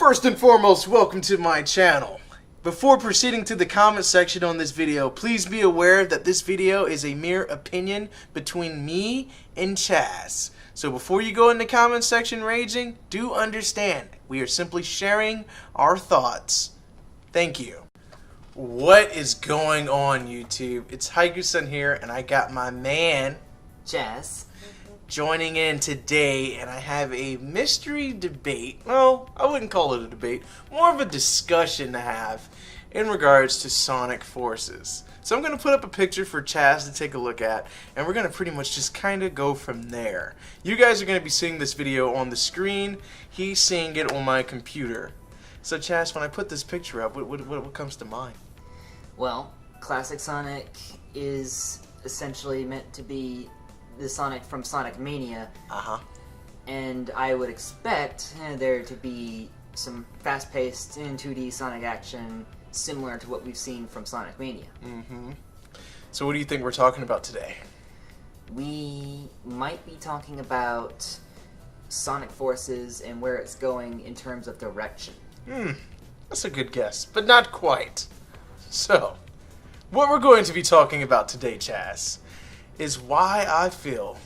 First and foremost, welcome to my channel. Before proceeding to the comment section on this video, please be aware that this video is a mere opinion between me and Chaz. So before you go in the comment section raging, do understand, we are simply sharing our thoughts. Thank you. What is going on, YouTube? It's Hikuson here, and I got my man, Chaz, joining in today, and I have a mystery debate. Well, I wouldn't call it a debate, more of a discussion to have in regards to Sonic Forces. So I'm going to put up a picture for Chaz to take a look at, and we're going to pretty much just kind of go from there. You guys are going to be seeing this video on the screen, he's seeing it on my computer. So Chaz, when I put this picture up, what comes to mind? well, Classic Sonic is essentially meant to be the Sonic from Sonic Mania. And I would expect there to be some fast-paced and 2D Sonic action similar to what we've seen from Sonic Mania. So what do you think we're talking about today? We might be talking about Sonic Forces and where it's going in terms of direction. That's a good guess, but not quite. So, what we're going to be talking about today, Chaz, is why I feel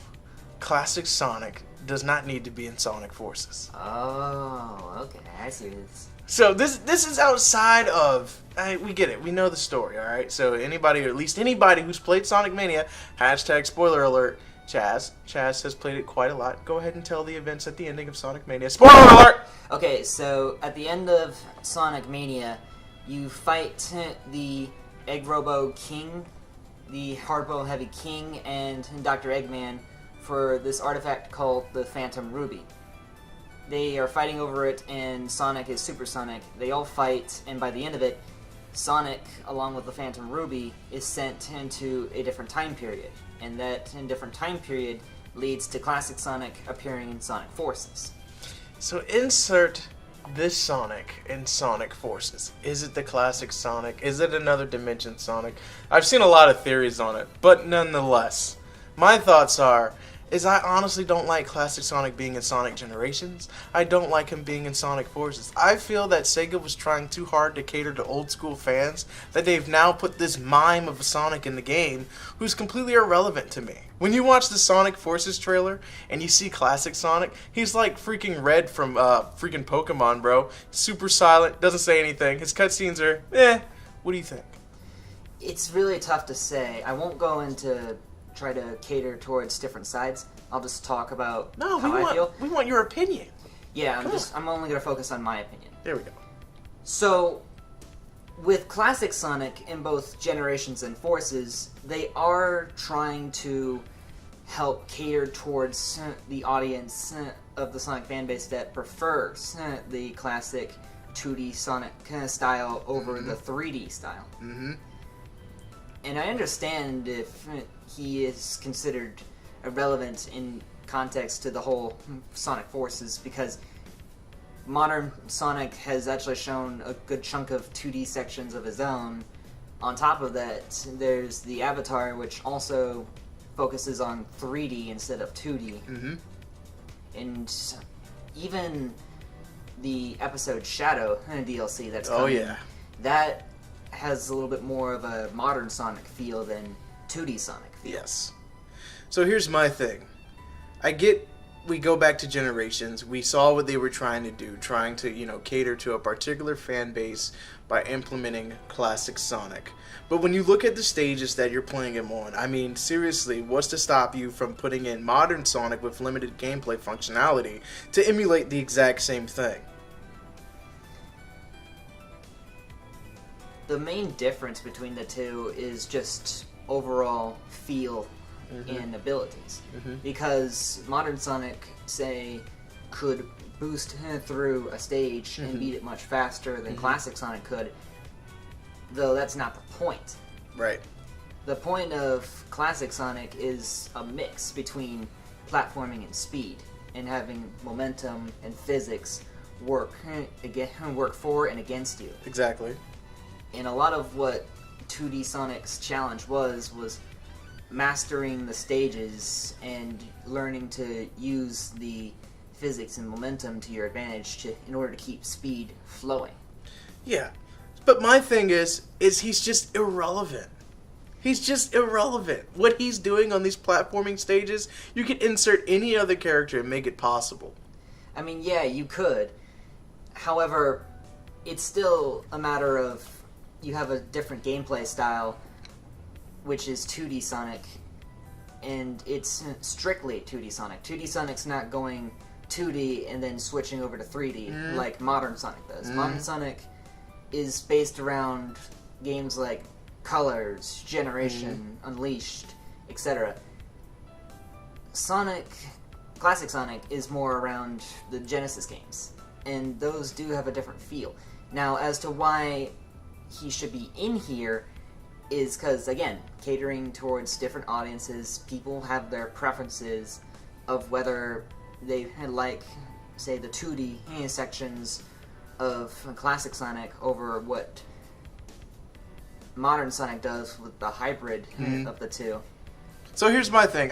Classic Sonic does not need to be in Sonic Forces. Oh, okay, I see this. So this is outside of, we get it, we know the story, alright? So anybody, or at least anybody who's played Sonic Mania, hashtag spoiler alert, Chaz has played it quite a lot. Go ahead and tell the events at the ending of Sonic Mania. Spoiler alert! Okay, so at the end of Sonic Mania, you fight the Egg Robo King, the Hardball Heavy King, and Dr. Eggman for this artifact called the Phantom Ruby. They are fighting over it, and Sonic is Super Sonic. They all fight, and by the end of it, Sonic, along with the Phantom Ruby, is sent into a different time period. And that different time period leads to Classic Sonic appearing in Sonic Forces. So insert this Sonic in Sonic Forces. Is it the Classic Sonic? Is it another Dimension Sonic? I've seen a lot of theories on it, but nonetheless, my thoughts are, I honestly don't like Classic Sonic being in Sonic Generations. I don't like him being in Sonic Forces. I feel that Sega was trying too hard to cater to old school fans, that they've now put this mime of a Sonic in the game who's completely irrelevant to me. When you watch the Sonic Forces trailer and you see Classic Sonic, he's like freaking Red from freaking Pokemon, bro. Super silent, doesn't say anything. His cutscenes are, What do you think? It's really tough to say. I won't go into try to cater towards different sides. I'll just talk about how I feel. We want your opinion. Yeah, I'm only going to focus on my opinion. There we go. So, with Classic Sonic in both Generations and Forces, they are trying to help cater towards the audience of the Sonic fanbase that prefers the classic 2D Sonic style over the 3D style. And I understand if he is considered irrelevant in context to the whole Sonic Forces, because modern Sonic has actually shown a good chunk of 2D sections of his own. On top of that, there's the Avatar, which also focuses on 3D instead of 2D. And even the episode Shadow DLC that's coming, that has a little bit more of a modern Sonic feel than 2D Sonic feel. Yes. So here's my thing. I get we go back to Generations. We saw what they were trying to do, trying to, cater to a particular fan base by implementing Classic Sonic. But when you look at the stages that you're playing him on, I mean, seriously, what's to stop you from putting in modern Sonic with limited gameplay functionality to emulate the exact same thing? The main difference between the two is just overall feel and abilities. Because modern Sonic, say, could boost through a stage and beat it much faster than Classic Sonic could, though that's not the point. Right. The point of Classic Sonic is a mix between platforming and speed, and having momentum and physics work for and against you. Exactly. And a lot of what 2D Sonic's challenge was mastering the stages and learning to use the physics and momentum to your advantage in order to keep speed flowing. Yeah. But my thing is he's just irrelevant. He's just irrelevant. What he's doing on these platforming stages, you could insert any other character and make it possible. I mean, yeah, you could. However, it's still a matter of you have a different gameplay style, which is 2D Sonic, and it's strictly 2D Sonic. 2D Sonic's not going 2D and then switching over to 3D like modern Sonic does. Modern Sonic is based around games like Colors, Generation, Unleashed, etc. Classic Sonic is more around the Genesis games, and those do have a different feel. Now, as to why he should be in here is because, again, catering towards different audiences, people have their preferences of whether they like, say, the 2D sections of Classic Sonic over what modern Sonic does with the hybrid of the two. So here's my thing.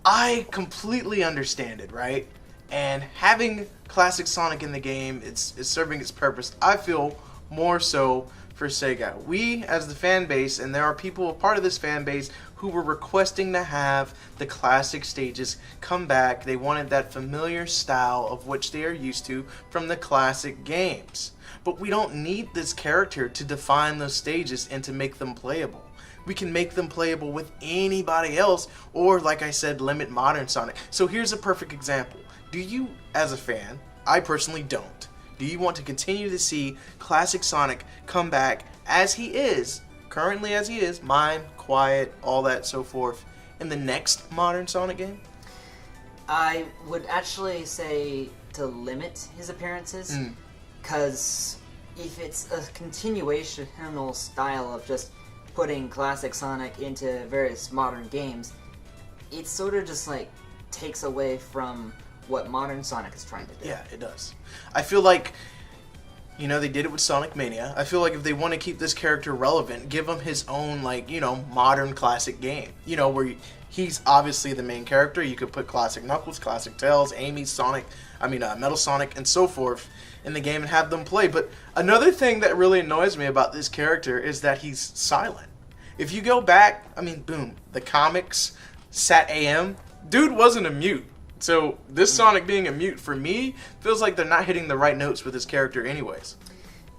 I completely understand it, right? And having Classic Sonic in the game is serving its purpose. I feel more so for Sega. We, as the fan base, and there are people a part of this fan base who were requesting to have the classic stages come back. They wanted that familiar style of which they are used to from the classic games. But we don't need this character to define those stages and to make them playable. We can make them playable with anybody else, or, like I said, limit modern Sonic. So here's a perfect example. Do you, as a fan, I personally don't, do you want to continue to see Classic Sonic come back as he is, currently as he is, mime, quiet, all that so forth, in the next modern Sonic game? I would actually say to limit his appearances, because if it's a continuational style of just putting Classic Sonic into various modern games, it sort of just like takes away from what modern Sonic is trying to do. Yeah, it does. I feel like, you know, they did it with Sonic Mania. I feel like if they want to keep this character relevant, give him his own, like, you know, modern classic game. You know, where he's obviously the main character. You could put Classic Knuckles, Classic Tails, Amy, Metal Sonic, and so forth in the game and have them play. But another thing that really annoys me about this character is that he's silent. If you go back, I mean, boom, the comics, Sat AM, dude wasn't a mute. So this Sonic being a mute, for me, feels like they're not hitting the right notes with his character anyways.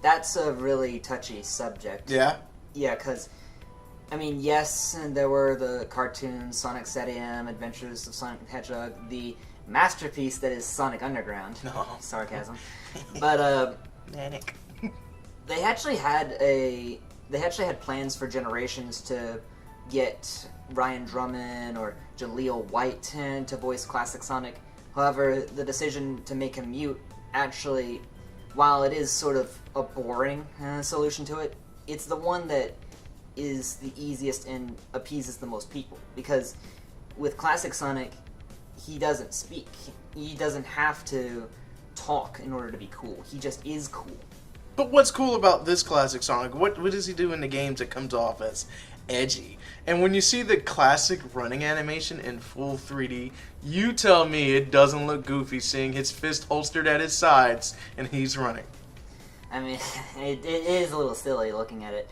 That's a really touchy subject. Yeah? Yeah, because, I mean, yes, there were the cartoons, Sonic Sat AM, Adventures of Sonic the Hedgehog, the masterpiece that is Sonic Underground. No. Sarcasm. But, Manic. they actually had plans for Generations to get Ryan Drummond or Jaleel White to voice Classic Sonic. However, the decision to make him mute actually, while it is sort of a boring solution to it, it's the one that is the easiest and appeases the most people. Because with Classic Sonic, he doesn't speak. He doesn't have to talk in order to be cool. He just is cool. But what's cool about this Classic Sonic? What does he do in the games that comes off as edgy? And when you see the classic running animation in full 3D, you tell me it doesn't look goofy seeing his fist holstered at his sides and he's running. I mean, it is a little silly looking at it.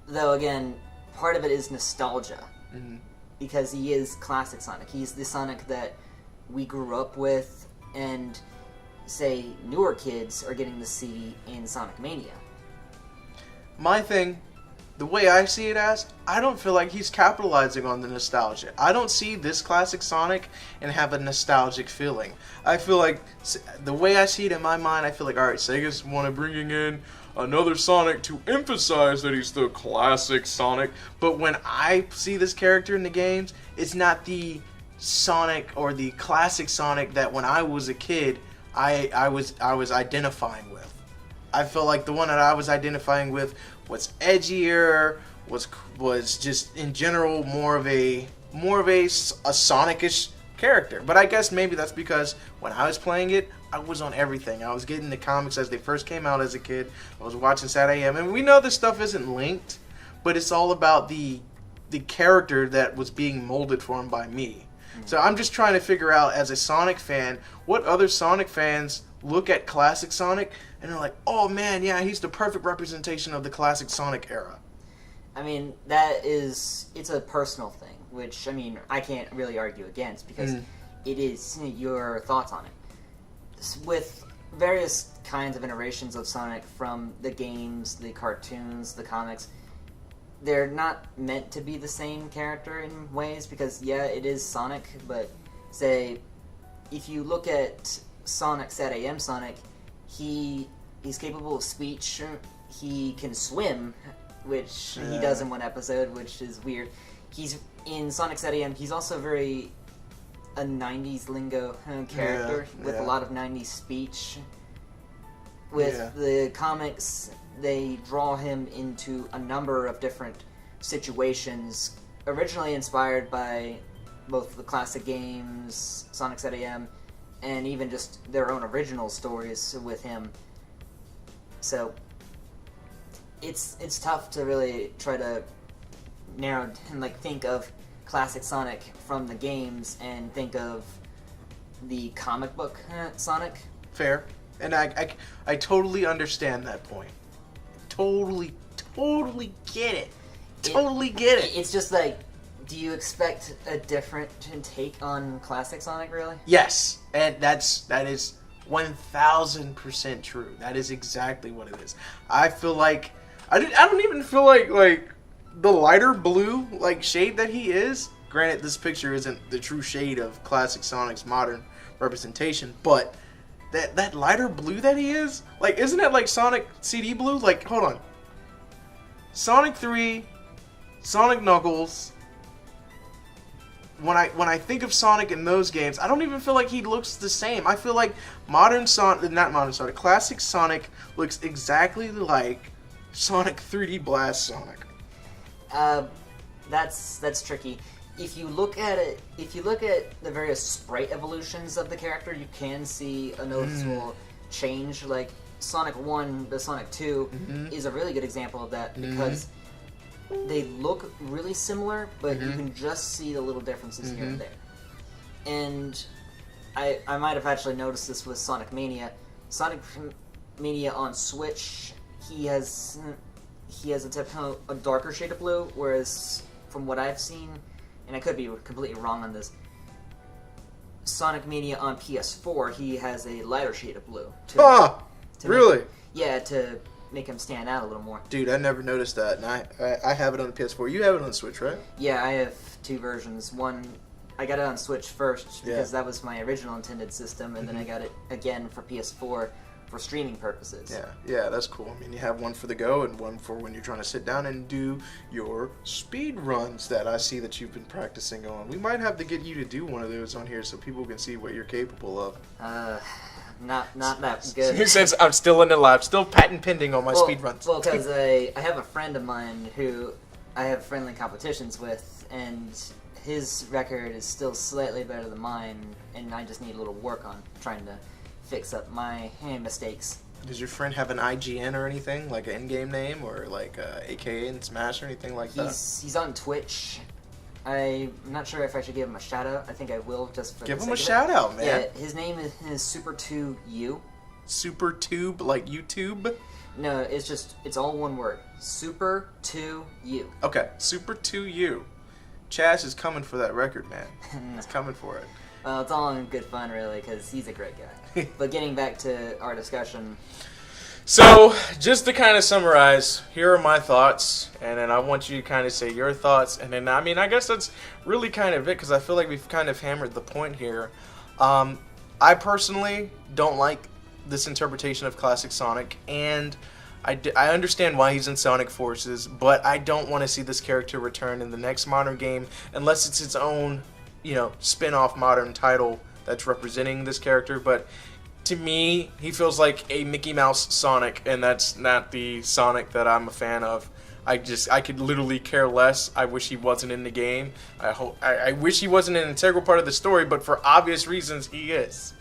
Though, again, part of it is nostalgia. Mm-hmm. Because he is Classic Sonic. He's the Sonic that we grew up with, and, say, newer kids are getting to see in Sonic Mania. My thing, the way I see it as, I don't feel like he's capitalizing on the nostalgia. I don't see this Classic Sonic and have a nostalgic feeling. I feel like, the way I see it in my mind, I feel like, alright, Sega's want to bringing in another Sonic to emphasize that he's the classic Sonic. But when I see this character in the games, it's not the Sonic or the classic Sonic that when I was a kid, I was identifying with. I felt like the one that I was identifying with was edgier, was just in general more of a Sonic-ish character. But I guess maybe that's because when I was playing it, I was on everything. I was getting the comics as they first came out as a kid. I was watching Sat AM, and we know this stuff isn't linked, but it's all about the character that was being molded for him by me. So I'm just trying to figure out, as a Sonic fan, what other Sonic fans look at classic Sonic and they're like, oh man, yeah, he's the perfect representation of the classic Sonic era. I mean, it's a personal thing, which, I mean, I can't really argue against, because it is your thoughts on it. With various kinds of iterations of Sonic, from the games, the cartoons, the comics, they're not meant to be the same character in ways, because, yeah, it is Sonic, but, say, if you look at Sonic SatAM Sonic, he's capable of speech, he can swim, which he does in one episode, which is weird. He's in Sonic SatAM. He's also very a 90s lingo character with a lot of 90s speech. With the comics, they draw him into a number of different situations, originally inspired by both the classic games, Sonic SatAM, and even just their own original stories with him. So it's tough to really try to narrow and think of classic Sonic from the games and think of the comic book Sonic. Fair. And I totally understand that point. Totally get it. Totally get it. It's just do you expect a different take on classic Sonic, really? Yes. And that is 1000% true. That is exactly what it is. I feel like I don't even feel like the lighter blue shade that he is. Granted, this picture isn't the true shade of classic Sonic's modern representation, but that lighter blue that he is, isn't it like Sonic CD blue? Hold on. Sonic 3, Sonic Knuckles. When I think of Sonic in those games, I don't even feel like he looks the same. I feel like classic Sonic looks exactly like Sonic 3D Blast Sonic. That's tricky. If you look at the various sprite evolutions of the character, you can see a noticeable change. Like Sonic 1 to Sonic 2 is a really good example of that, because they look really similar, but you can just see the little differences here and there. And I might have actually noticed this with Sonic Mania. Sonic Mania on Switch, he has a darker shade of blue, whereas from what I've seen, and I could be completely wrong on this, Sonic Mania on PS4, he has a lighter shade of blue. Really? To make him stand out a little more. Dude, I never noticed that, and I have it on the PS4. You have it on the Switch, right? Yeah, I have two versions. One, I got it on Switch first because that was my original intended system, and then I got it again for PS4 for streaming purposes. Yeah, that's cool. I mean, you have one for the go and one for when you're trying to sit down and do your speed runs that I see that you've been practicing on. We might have to get you to do one of those on here so people can see what you're capable of. Not that good. Since I'm still in the lab, still patent pending on my speed runs. Well, because I have a friend of mine who I have friendly competitions with, and his record is still slightly better than mine, and I just need a little work on trying to fix up my mistakes. Does your friend have an IGN or anything, like an in-game name, or like AKA in Smash or anything like that? He's on Twitch. I'm not sure if I should give him a shout out. I think I will, just for give the him a sake shout of it. out, man. Yeah, his name is Super2U. Supertube, like YouTube? No, it's all one word. Super2U. Okay, Super2U. Chaz is coming for that record, man. He's coming for it. Well, it's all in good fun, really, because he's a great guy. But getting back to our discussion. So, just to kind of summarize, here are my thoughts, and then I want you to kind of say your thoughts, and then, I mean, I guess that's really kind of it, because I feel like we've kind of hammered the point here. I personally don't like this interpretation of classic Sonic, and I understand why he's in Sonic Forces, but I don't want to see this character return in the next modern game, unless it's its own, spin-off modern title that's representing this character. But to me, he feels like a Mickey Mouse Sonic, and that's not the Sonic that I'm a fan of. I could literally care less. I wish he wasn't in the game. I wish he wasn't an integral part of the story, but for obvious reasons, he is.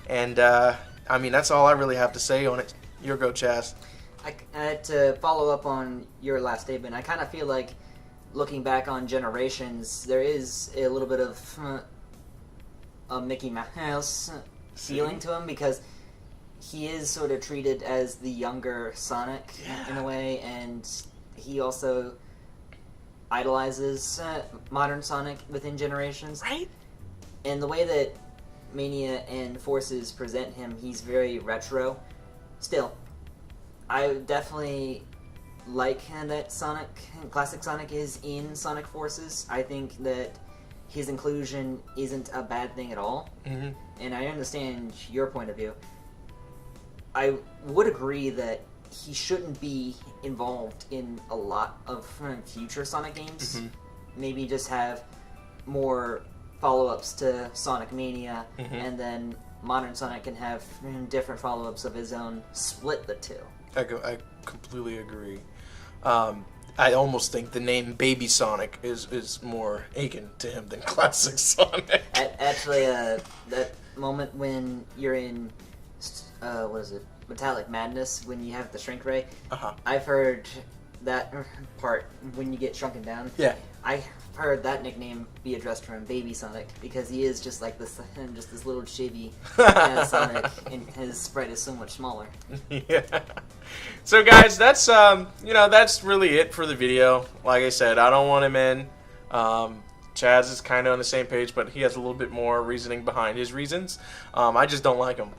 And, I mean, that's all I really have to say on it. Your go, Chaz. To follow up on your last statement, I kind of feel like, looking back on Generations, there is a little bit of a Mickey Mouse feeling to him, because he is sort of treated as the younger Sonic in a way, and he also idolizes modern Sonic within generations. Right? And the way that Mania and Forces present him, he's very retro. Still, I definitely like that classic Sonic is in Sonic Forces. I think that his inclusion isn't a bad thing at all. Mm-hmm. And I understand your point of view. I would agree that he shouldn't be involved in a lot of future Sonic games. Mm-hmm. Maybe just have more follow-ups to Sonic Mania, and then modern Sonic can have different follow-ups of his own. Split the two. I completely agree. I almost think the name Baby Sonic is more akin to him than Classic Sonic. Actually, that moment when you're in, what is it, Metallic Madness, when you have the shrink ray, I've heard that part when you get shrunken down. Yeah. I heard that nickname be addressed to him, Baby Sonic, because he is just like this, just this little chibi Sonic, and his sprite is so much smaller. Yeah. So guys, that's that's really it for the video. Like I said, I don't want him in. Chaz is kind of on the same page, but he has a little bit more reasoning behind his reasons. I just don't like him.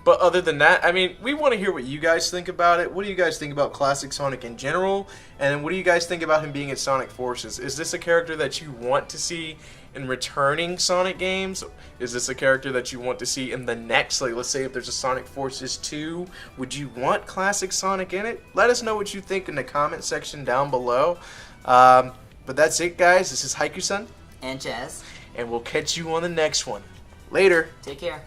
But other than that, I mean, we want to hear what you guys think about it. What do you guys think about Classic Sonic in general? And what do you guys think about him being in Sonic Forces? Is this a character that you want to see in returning Sonic games? Is this a character that you want to see in the next, like, let's say if there's a Sonic Forces 2, would you want Classic Sonic in it? Let us know what you think in the comment section down below. But that's it, guys. This is Hikuson. And Chaz. And we'll catch you on the next one. Later. Take care.